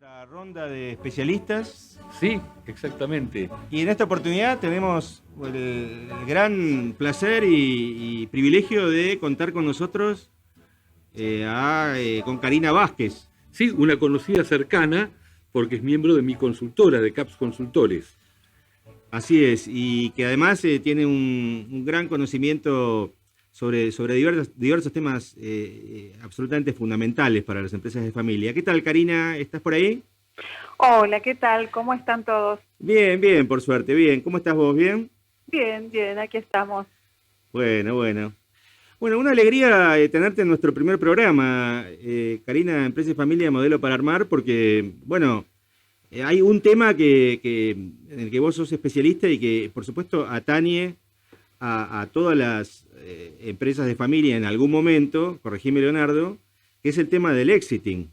Nuestra ronda de especialistas. Sí, exactamente. Y en esta oportunidad tenemos el gran placer y privilegio de contar con nosotros con Karina Vázquez. Sí, una conocida cercana porque es miembro de mi consultora, de CAPS Consultores. Así es, y que además tiene un gran conocimiento sobre diversos temas absolutamente fundamentales para las empresas de familia. ¿Qué tal, Karina? ¿Estás por ahí? Hola, ¿qué tal? ¿Cómo están todos? Bien, bien, por suerte, bien. ¿Cómo estás vos? ¿Bien? Bien, bien, aquí estamos. Bueno, bueno. Bueno, una alegría tenerte en nuestro primer programa, Karina, Empresa y Familia, Modelo para Armar, porque, bueno, hay un tema en el que vos sos especialista y que, por supuesto, atañe a todas las empresas de familia en algún momento, corregime Leonardo, que es el tema del exiting.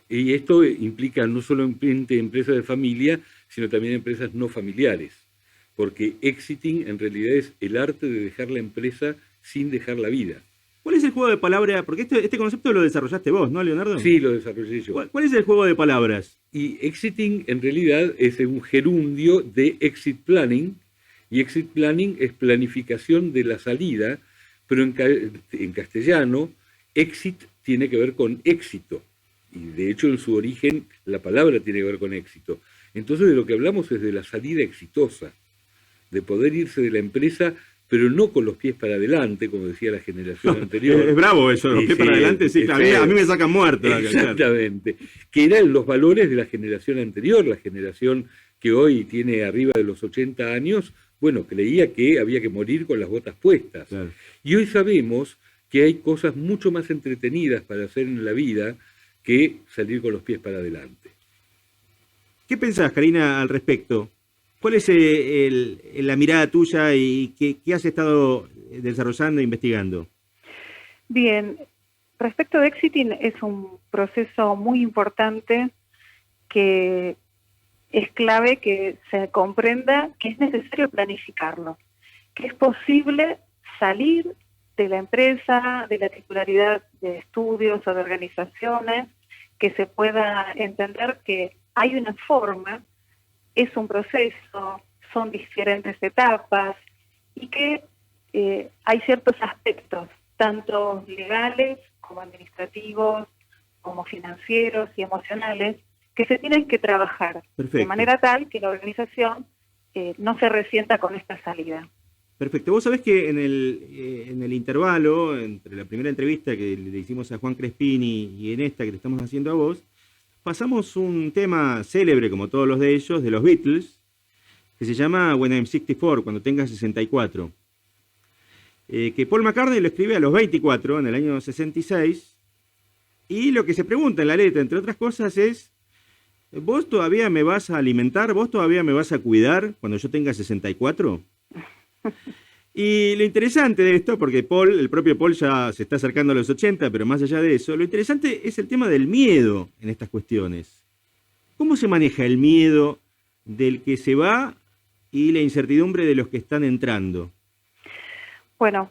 Y esto implica no solamente empresas de familia, sino también empresas no familiares. Porque exiting en realidad es el arte de dejar la empresa sin dejar la vida. ¿Cuál es el juego de palabras? Porque este concepto lo desarrollaste vos, ¿no, Leonardo? Sí, lo desarrollé yo. ¿Cuál es el juego de palabras? Y exiting en realidad es un gerundio de exit planning, y exit planning es planificación de la salida, pero en castellano exit tiene que ver con éxito, y de hecho en su origen la palabra tiene que ver con éxito. Entonces de lo que hablamos es de la salida exitosa, de poder irse de la empresa, pero no con los pies para adelante, como decía la generación anterior. Es bravo eso, los pies para adelante, sí, a mí me sacan muerto. Exactamente, que eran los valores de la generación anterior, la generación que hoy tiene arriba de los 80 años, bueno, creía que había que morir con las botas puestas. Claro. Y hoy sabemos que hay cosas mucho más entretenidas para hacer en la vida que salir con los pies para adelante. ¿Qué pensás, Karina, al respecto? ¿Cuál es la mirada tuya y qué has estado desarrollando e investigando? Bien, respecto de exiting, es un proceso muy importante que es clave que se comprenda que es necesario planificarlo, que es posible salir de la empresa, de la titularidad de estudios o de organizaciones, que se pueda entender que hay una forma, es un proceso, son diferentes etapas y que hay ciertos aspectos, tanto legales como administrativos, como financieros y emocionales, que se tienen que trabajar. Perfecto. De manera tal que la organización no se resienta con esta salida. Perfecto. Vos sabés que en el intervalo, entre la primera entrevista que le hicimos a Juan Crespini y en esta que te estamos haciendo a vos, pasamos un tema célebre, como todos los de ellos, de los Beatles, que se llama When I'm 64, cuando tengas 64. Que Paul McCartney lo escribe a los 24, en el año 66, y lo que se pregunta en la letra, entre otras cosas, es: ¿vos todavía me vas a alimentar? ¿Vos todavía me vas a cuidar cuando yo tenga 64? Y lo interesante de esto, porque el propio Paul ya se está acercando a los 80, pero más allá de eso, lo interesante es el tema del miedo en estas cuestiones. ¿Cómo se maneja el miedo del que se va y la incertidumbre de los que están entrando? Bueno,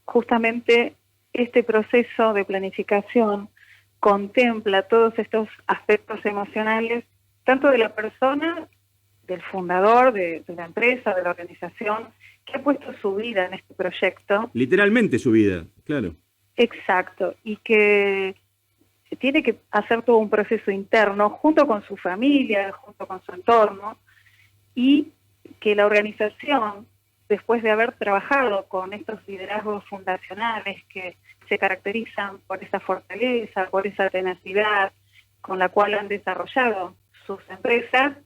justamente este proceso de planificación contempla todos estos aspectos emocionales, tanto de la persona, del fundador, de la empresa, de la organización, que ha puesto su vida en este proyecto. Literalmente su vida, claro. Exacto, y que tiene que hacer todo un proceso interno junto con su familia, junto con su entorno, y que la organización, después de haber trabajado con estos liderazgos fundacionales que se caracterizan por esa fortaleza, por esa tenacidad con la cual han desarrollado sus empresas,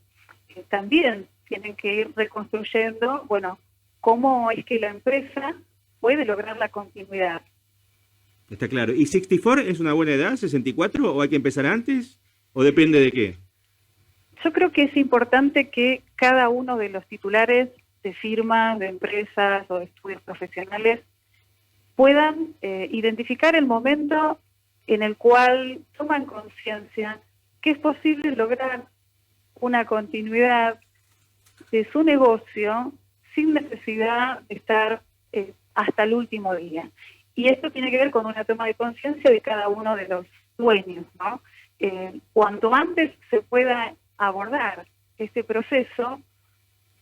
también tienen que ir reconstruyendo, bueno, cómo es que la empresa puede lograr la continuidad. Está claro. ¿Y 64 es una buena edad, 64, o hay que empezar antes? ¿O depende de qué? Yo creo que es importante que cada uno de los titulares de firmas, de empresas o de estudios profesionales puedan identificar el momento en el cual toman conciencia que es posible lograr una continuidad de su negocio sin necesidad de estar hasta el último día. Y esto tiene que ver con una toma de conciencia de cada uno de los dueños, ¿no? cuanto antes se pueda abordar este proceso,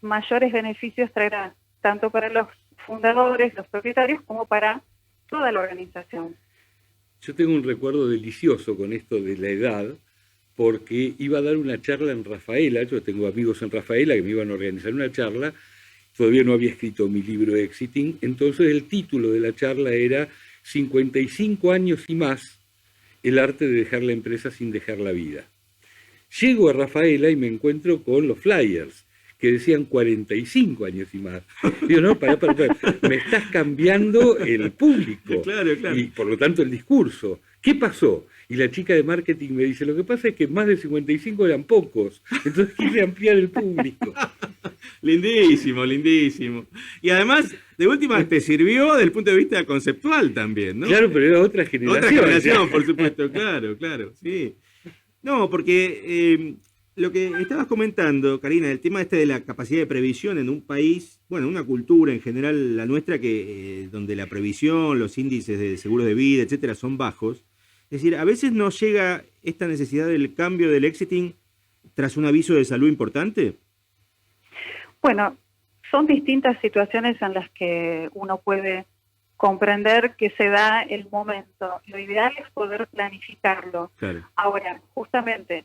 mayores beneficios traerá tanto para los fundadores, los propietarios, como para toda la organización. Yo tengo un recuerdo delicioso con esto de la edad, porque iba a dar una charla en Rafaela. Yo tengo amigos en Rafaela que me iban a organizar una charla. Todavía no había escrito mi libro Exiting, entonces el título de la charla era 55 años y más, el arte de dejar la empresa sin dejar la vida. Llego a Rafaela y me encuentro con los flyers, que decían 45 años y más. Digo, no, para, me estás cambiando el público. Claro. Y por lo tanto el discurso. ¿Qué pasó? Y la chica de marketing me dice, lo que pasa es que más de 55 eran pocos, entonces quise ampliar el público. Lindísimo. Y además, de última, te sirvió desde el punto de vista conceptual también, ¿no? Claro, pero era otra generación. Otra generación, por supuesto, claro, sí. No, porque lo que estabas comentando, Karina, el tema de la capacidad de previsión en un país, bueno, una cultura en general, la nuestra, que donde la previsión, los índices de seguros de vida, etcétera, son bajos. Es decir, a veces nos llega esta necesidad del cambio del exiting tras un aviso de salud importante. Bueno, son distintas situaciones en las que uno puede comprender que se da el momento. Lo ideal es poder planificarlo. Claro. Ahora, justamente,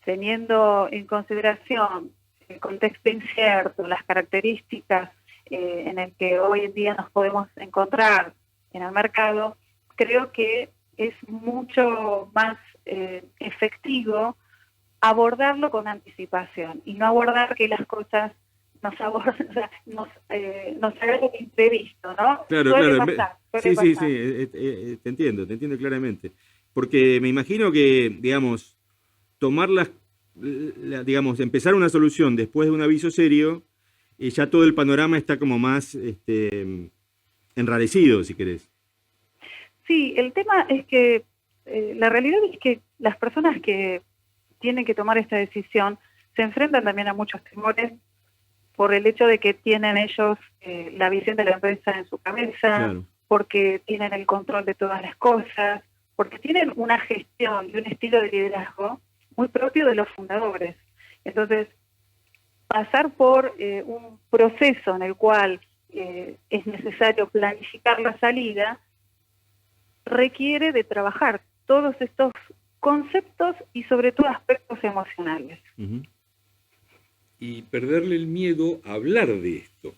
teniendo en consideración el contexto incierto, las características en el que hoy en día nos podemos encontrar en el mercado, creo que es mucho más efectivo abordarlo con anticipación y no abordar que las cosas nos agarren de imprevisto, ¿no? Claro. Suele pasar. Sí, te entiendo claramente. Porque me imagino que, digamos, empezar una solución después de un aviso serio, ya todo el panorama está como más enrarecido, si querés. Sí, el tema es que la realidad es que las personas que tienen que tomar esta decisión se enfrentan también a muchos temores por el hecho de que tienen ellos la visión de la empresa en su cabeza, Claro. porque tienen el control de todas las cosas, porque tienen una gestión y un estilo de liderazgo muy propio de los fundadores. Entonces, pasar por un proceso en el cual es necesario planificar la salida requiere de trabajar todos estos conceptos y sobre todo aspectos emocionales. Uh-huh. Y perderle el miedo a hablar de esto.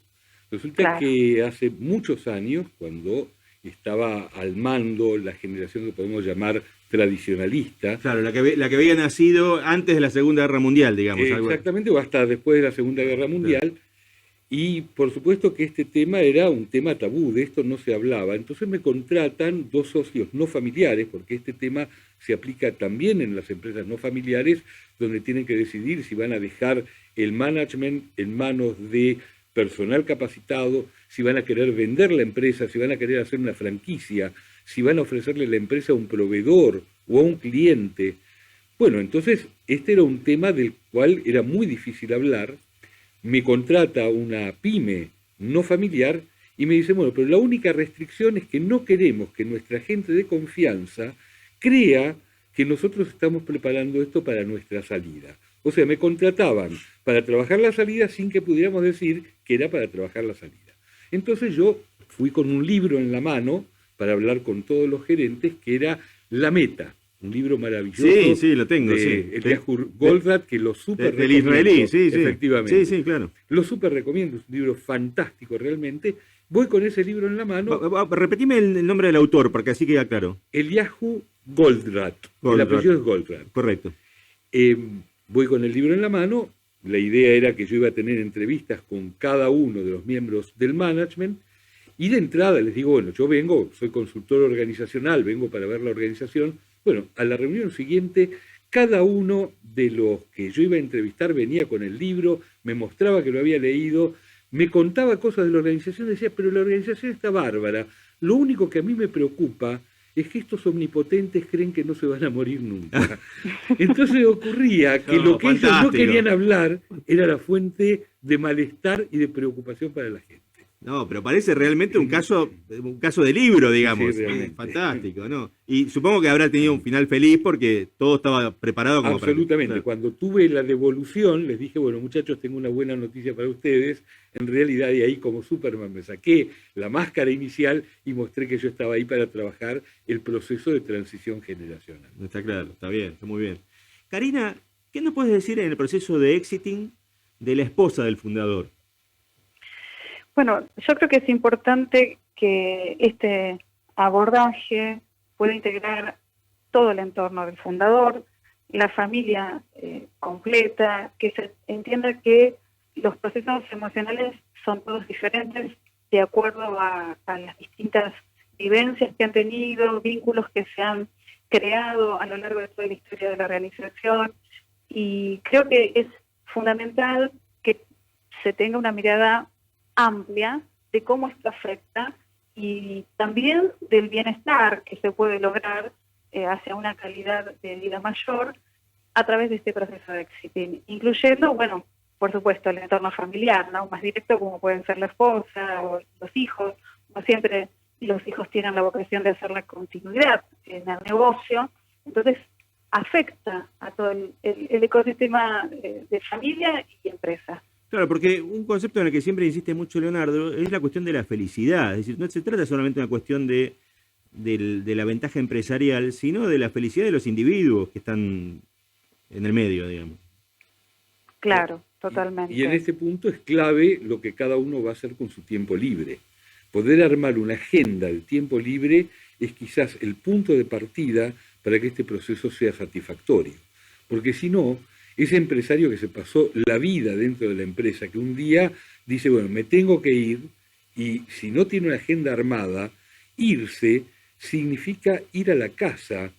Resulta Claro. que hace muchos años, cuando estaba al mando la generación que podemos llamar tradicionalista. Claro, la que había nacido antes de la Segunda Guerra Mundial, digamos. Exactamente, o hasta después de la Segunda Guerra Mundial. Claro. Y por supuesto que este tema era un tema tabú, de esto no se hablaba. Entonces me contratan dos socios no familiares, porque este tema se aplica también en las empresas no familiares, donde tienen que decidir si van a dejar el management en manos de personal capacitado, si van a querer vender la empresa, si van a querer hacer una franquicia, si van a ofrecerle la empresa a un proveedor o a un cliente. Bueno, entonces este era un tema del cual era muy difícil hablar. Me contrata una pyme no familiar y me dice, bueno, pero la única restricción es que no queremos que nuestra gente de confianza crea que nosotros estamos preparando esto para nuestra salida. O sea, me contrataban para trabajar la salida sin que pudiéramos decir que era para trabajar la salida. Entonces yo fui con un libro en la mano para hablar con todos los gerentes, que era La Meta, un libro maravilloso. Sí, lo tengo, de Eliyahu Goldratt, que lo súper recomiendo. Del israelí, sí. Efectivamente. Sí, claro. Lo súper recomiendo, es un libro fantástico realmente. Voy con ese libro en la mano. Repetime el nombre del autor, porque así queda claro. Eliyahu Goldratt. El apellido es Goldratt. Correcto. Voy con el libro en la mano. La idea era que yo iba a tener entrevistas con cada uno de los miembros del management. Y de entrada les digo, bueno, yo vengo, soy consultor organizacional, vengo para ver la organización. Bueno, a la reunión siguiente, cada uno de los que yo iba a entrevistar venía con el libro, me mostraba que lo había leído, me contaba cosas de la organización, decía, pero la organización está bárbara. Lo único que a mí me preocupa es que estos omnipotentes creen que no se van a morir nunca. Entonces ocurría que lo que ellos no querían hablar era la fuente de malestar y de preocupación para la gente. No, pero parece realmente un caso de libro, digamos. Sí, realmente. Fantástico, ¿no? Y supongo que habrá tenido un final feliz porque todo estaba preparado como para que... Absolutamente. Claro. Cuando tuve la devolución, les dije, bueno, muchachos, tengo una buena noticia para ustedes. En realidad, y ahí como Superman me saqué la máscara inicial y mostré que yo estaba ahí para trabajar el proceso de transición generacional. Está claro, está bien, está muy bien. Karina, ¿qué nos puedes decir en el proceso de exiting de la esposa del fundador? Bueno, yo creo que es importante que este abordaje pueda integrar todo el entorno del fundador, la familia completa, que se entienda que los procesos emocionales son todos diferentes de acuerdo a las distintas vivencias que han tenido, vínculos que se han creado a lo largo de toda la historia de la organización, y creo que es fundamental que se tenga una mirada amplia de cómo esto afecta y también del bienestar que se puede lograr hacia una calidad de vida mayor a través de este proceso de exiting, incluyendo, bueno, por supuesto, el entorno familiar, ¿no? Más directo, como pueden ser la esposa o los hijos. No siempre los hijos tienen la vocación de hacer la continuidad en el negocio, entonces afecta a todo el ecosistema de familia y empresa. Claro, porque un concepto en el que siempre insiste mucho Leonardo es la cuestión de la felicidad. Es decir, no se trata solamente de una cuestión de la ventaja empresarial, sino de la felicidad de los individuos que están en el medio, digamos. Claro, totalmente. Y en este punto es clave lo que cada uno va a hacer con su tiempo libre. Poder armar una agenda del tiempo libre es quizás el punto de partida para que este proceso sea satisfactorio. Porque si no, ese empresario que se pasó la vida dentro de la empresa, que un día dice, bueno, me tengo que ir, y si no tiene una agenda armada, irse significa ir a la casa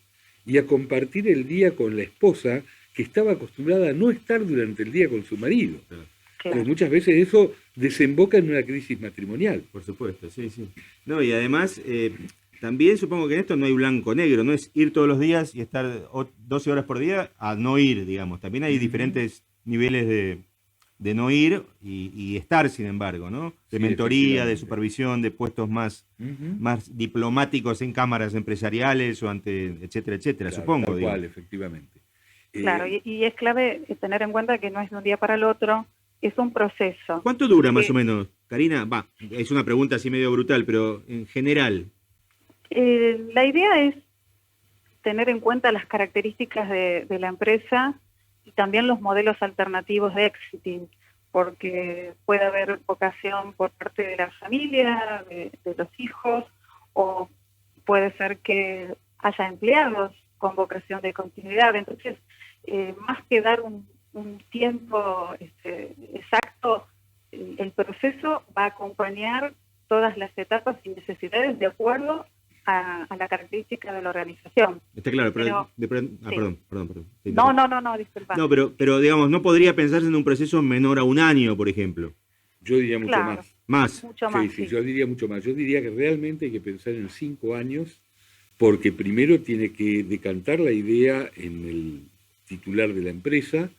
y a compartir el día con la esposa que estaba acostumbrada a no estar durante el día con su marido. Claro. Pues muchas veces eso desemboca en una crisis matrimonial. Por supuesto, sí, sí. No, y además, también supongo que en esto no hay blanco-negro, no es ir todos los días y estar 12 horas por día a no ir, digamos. También hay diferentes niveles de no ir y estar, sin embargo, ¿no? De Sí, mentoría, de efectivamente. supervisión, de puestos más diplomáticos en cámaras empresariales o ante, etcétera, etcétera, Claro, supongo. tal Digo. cual, efectivamente. Claro, y es clave tener en cuenta que no es de un día para el otro, es un proceso. ¿Cuánto dura más o menos, Karina? Va, es una pregunta así medio brutal, pero en general. La idea es tener en cuenta las características de la empresa y también los modelos alternativos de exiting, porque puede haber vocación por parte de la familia, de los hijos, o puede ser que haya empleados con vocación de continuidad. Entonces, más que dar un tiempo exacto, el proceso va a acompañar todas las etapas y necesidades de acuerdo a la característica de la organización. Está claro, pero... sí. Perdón. No, disculpa. No, pero digamos, no podría pensarse en un proceso menor a un año, por ejemplo. Yo diría mucho Claro, más. Más. mucho más. Sí, yo diría mucho más. Yo diría que realmente hay que pensar en 5 años, porque primero tiene que decantar la idea en el titular de la empresa,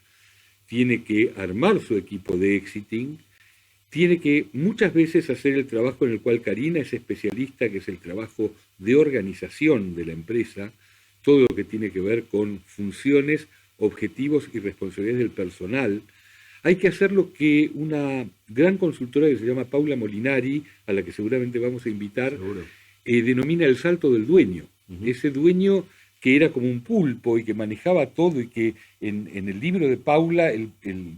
tiene que armar su equipo de exiting, tiene que muchas veces hacer el trabajo en el cual Karina es especialista, que es el trabajo de organización de la empresa, todo lo que tiene que ver con funciones, objetivos y responsabilidades del personal. Hay que hacer lo que una gran consultora que se llama Paula Molinari, a la que seguramente vamos a invitar, denomina el salto del dueño. Ese dueño que era como un pulpo y que manejaba todo, y que en el libro de Paula el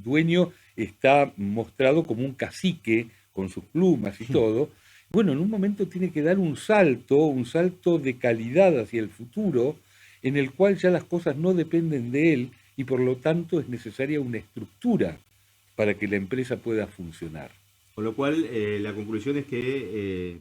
dueño está mostrado como un cacique con sus plumas y todo. Bueno, en un momento tiene que dar un salto de calidad hacia el futuro, en el cual ya las cosas no dependen de él y por lo tanto es necesaria una estructura para que la empresa pueda funcionar. Con lo cual, la conclusión es que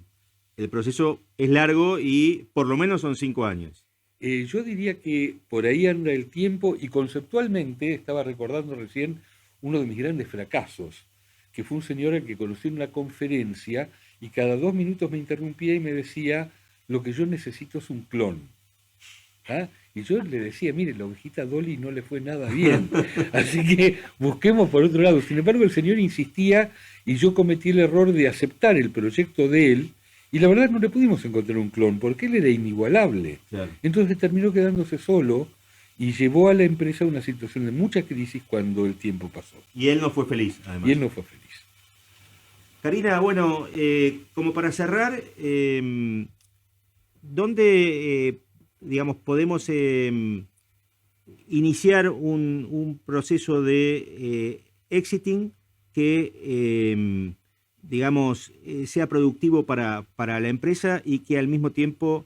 el proceso es largo y por lo menos son 5 años. Yo diría que por ahí anda el tiempo, y conceptualmente estaba recordando recién uno de mis grandes fracasos, que fue un señor al que conocí en una conferencia y cada 2 minutos me interrumpía y me decía, lo que yo necesito es un clon. ¿ah? Y yo le decía, mire, la ovejita Dolly no le fue nada bien, así que busquemos por otro lado. Sin embargo, el señor insistía y yo cometí el error de aceptar el proyecto de él y la verdad no le pudimos encontrar un clon porque él era inigualable. Claro. Entonces terminó quedándose solo y llevó a la empresa a una situación de mucha crisis cuando el tiempo pasó. Y él no fue feliz, además. Y él no fue feliz. Karina, bueno, como para cerrar, ¿dónde, digamos, podemos iniciar un proceso de exiting que, digamos, sea productivo para la empresa y que al mismo tiempo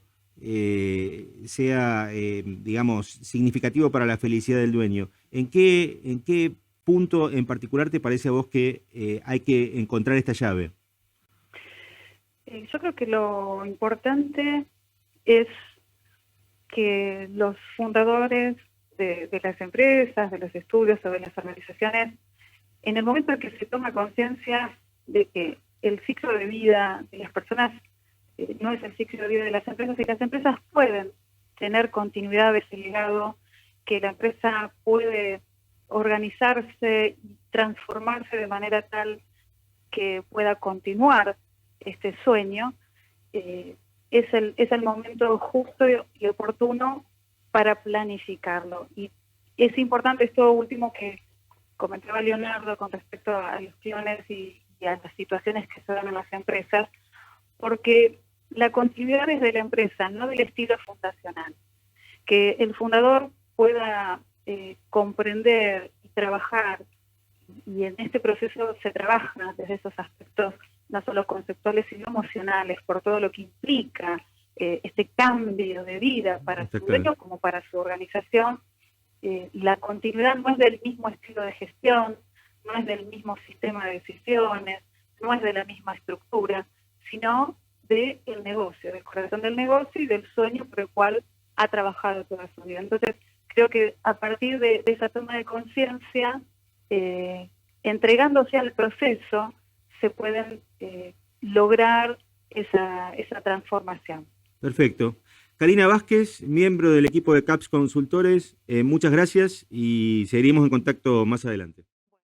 sea, digamos, significativo para la felicidad del dueño? ¿En qué punto en particular te parece a vos que hay que encontrar esta llave? Yo creo que lo importante es que los fundadores de las empresas, de los estudios o de las organizaciones, en el momento en que se toma conciencia de que el ciclo de vida de las personas no es el ciclo de vida de las empresas, y las empresas pueden tener continuidad de ese legado, que la empresa puede organizarse y transformarse de manera tal que pueda continuar este sueño, es el momento justo y oportuno para planificarlo. Y es importante esto último que comentaba Leonardo con respecto a los clones y a las situaciones que se dan en las empresas, porque la continuidad es de la empresa, no del estilo fundacional. Que el fundador pueda comprender y trabajar, y en este proceso se trabaja desde esos aspectos, no solo conceptuales, sino emocionales, por todo lo que implica este cambio de vida para su dueño como para su organización. La continuidad no es del mismo estilo de gestión, no es del mismo sistema de decisiones, no es de la misma estructura, sino del negocio, del corazón del negocio y del sueño por el cual ha trabajado toda su vida. Entonces, creo que a partir de esa toma de conciencia, entregándose al proceso, se pueden lograr esa transformación. Perfecto. Karina Vázquez, miembro del equipo de CAPS Consultores, muchas gracias y seguiremos en contacto más adelante.